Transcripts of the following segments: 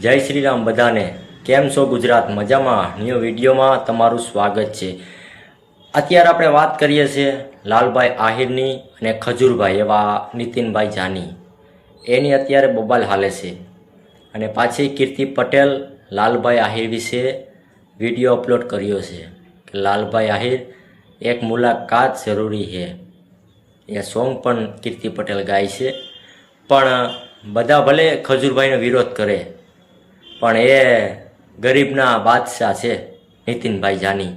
જય શ્રી રામ બધાને. કેમ છો ગુજરાત? મજામાં? ન્યૂ વિડીયોમાં તમારું સ્વાગત છે. અત્યારે આપણે વાત કરીએ છીએ લાલભાઈ આહિરની અને ખજૂરભાઈ એવા નીતિનભાઈ જાની. એની અત્યારે બબાલ હાલે છે. અને પાછી કીર્તિ પટેલ લાલભાઈ આહિર વિશે વિડીયો અપલોડ કર્યો છે કે લાલભાઈ આહિર એક મુલાકાત જરૂરી છે. એ સોંગ પણ કીર્તિ પટેલ ગાય છે. પણ બધા ભલે ખજૂરભાઈનો વિરોધ કરે, પણ એ ગરીબના બાદશાહ છે નીતિનભાઈ જાની.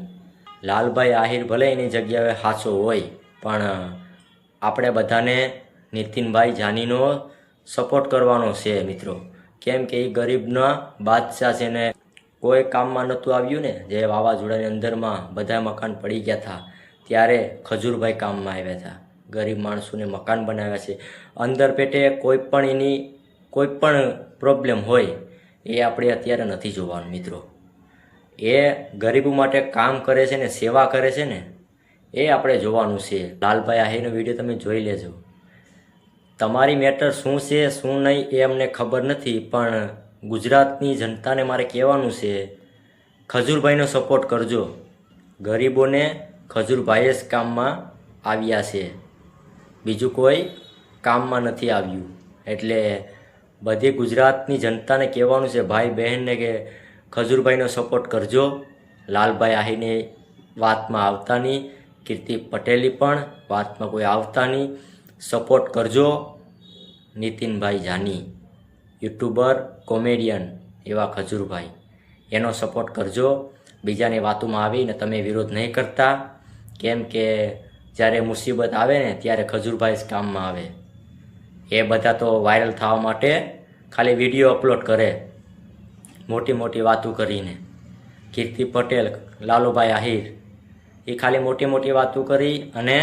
લાલભાઈ આહિર ભલે એની જગ્યાએ સાચો હોય, પણ આપણે બધાને નીતિનભાઈ જાનીનો સપોર્ટ કરવાનો છે મિત્રો. કેમ કે એ ગરીબના બાદશાહ છે ને કોઈ કામમાં નહોતું આવ્યું ને. જે વાવાઝોડાની અંદરમાં બધા મકાન પડી ગયા હતા ત્યારે ખજૂરભાઈ કામમાં આવ્યા હતા. ગરીબ માણસોને મકાન બનાવ્યા છે. અંદર પેટે કોઈ પણ પ્રોબ્લેમ હોય એ આપણે અત્યારે નથી જોવાનું મિત્રો. એ ગરીબો માટે કામ કરે છે ને સેવા કરે છે ને, એ આપણે જોવાનું છે. લાલભાઈ આહિરનો વિડીયો તમે જોઈ લેજો. તમારી મેટર શું છે શું નહીં એ અમને ખબર નથી, પણ ગુજરાતની જનતાને મારે કહેવાનું છે, ખજૂરભાઈનો સપોર્ટ કરજો. ગરીબોને ખજૂરભાઈ જ કામમાં આવ્યા છે, બીજું કોઈ કામમાં નથી આવ્યું. એટલે બધી ગુજરાતની જનતાને કહેવાનું છે, ભાઈ બહેનને, કે ખજૂરભાઈનો સપોર્ટ કરજો. લાલભાઈ આહિરની વાતમાં આવતા નહીં, કીર્તિ પટેલની પણ વાતમાં કોઈ આવતા નહીં. સપોર્ટ કરજો નીતિનભાઈ જાની, યુટ્યુબર કોમેડિયન એવા ખજૂરભાઈ, એનો સપોર્ટ કરજો. બીજાની વાતોમાં આવીને તમે વિરોધ નહીં કરતા. કેમ કે જ્યારે મુસીબત આવે ને ત્યારે ખજૂરભાઈ જ કામમાં આવે. એ બધા તો વાયરલ થવા માટે ખાલી વિડીયો અપલોડ કરે મોટી મોટી વાતો કરીને. કીર્તિ પટેલ, લાલુભાઈ આહિર એ ખાલી મોટી મોટી વાતો કરી અને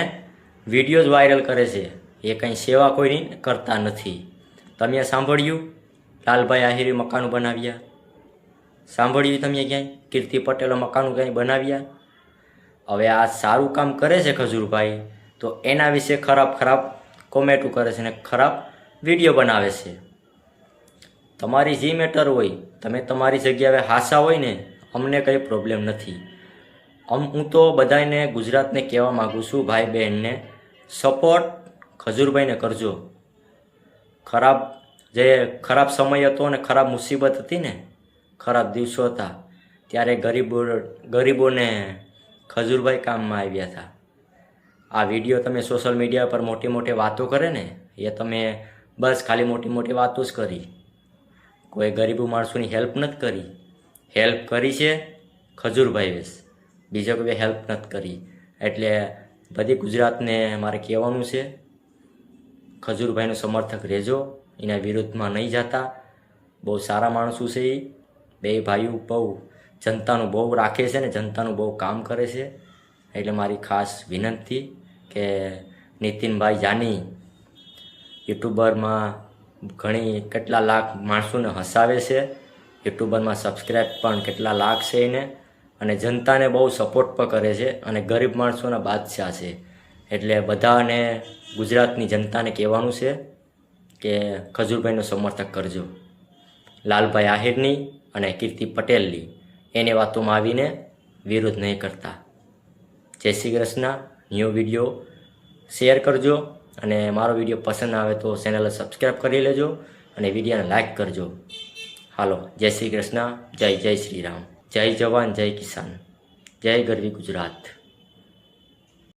વિડીયો જ વાયરલ કરે છે. એ કંઈ સેવા કોઈ કરતા નથી. તમે સાંભળ્યું લાલભાઈ આહિરે મકાનો બનાવ્યા? સાંભળ્યું તમે ક્યાંય? કીર્તિ પટેલે મકાનો ક્યાંય બનાવ્યા? હવે આ સારું કામ કરે છે ખજૂરભાઈ, તો એના વિશે ખરાબ કોમેન્ટો કરે છે ને ખરાબ વિડીયો બનાવે છે. તમારી જે મેટર હોય, તમે તમારી જગ્યાએ હાસા હોય ને, અમને કંઈ પ્રોબ્લેમ નથી. હું તો બધાને ગુજરાતને કહેવા માગું છું, ભાઈ બહેનને સપોર્ટ ખજૂરભાઈને કરજો. જે ખરાબ સમય હતો ને ખરાબ મુસીબત હતી ને, ખરાબ દિવસો હતા, ત્યારે ગરીબોને ખજૂરભાઈ કામમાં આવ્યા હતા. આ વિડીયો તમે સોશિયલ મીડિયા પર મોટી મોટી વાતો કરે ને, એ તમે બસ ખાલી મોટી મોટી વાતો જ કરી. કોઈ ગરીબ માણસોની હેલ્પ નથી કરી. હેલ્પ કરી છે ખજૂરભાઈ બસ, બીજા કોઈ હેલ્પ નથી કરી. એટલે બધી ગુજરાતને મારે કહેવાનું છે, ખજૂરભાઈનું સમર્થક રહેજો, એના વિરુદ્ધમાં નહીં જતા. બહુ સારા માણસો છે એ બે ભાઈઓ. બહુ જનતાનું બહુ રાખે છે ને જનતાનું બહુ કામ કરે છે. એટલે મારી ખાસ વિનંતી કે નીતિનભાઈ જાની યુટ્યુબરમાં કેટલા લાખ માણસોને હસાવે છે. યુટ્યુબરમાં સબસ્ક્રાઈબ પણ કેટલા લાખ છે એને, અને જનતાને બહુ સપોર્ટ પણ કરે છે, અને ગરીબ માણસોના બાદશાહ છે. એટલે બધાને ગુજરાતની જનતાને કહેવાનું છે કે ખજૂરભાઈનો સમર્થક કરજો. લાલભાઈ આહિરની અને કીર્તિ પટેલની એની વાતોમાં આવીને વિરોધ નહીં કરતા. જય Shri Krishna. New video share કરજો, અને મારો વિડીયો પસંદ આવે તો ચેનલ સબસ્ક્રાઈબ કરી લેજો, અને વિડીયોને લાઈક કરજો. હાલો, જય શ્રી કૃષ્ણ. જય શ્રી રામ. જય જવાન, જય કિસાન, જય ગરવી ગુજરાત.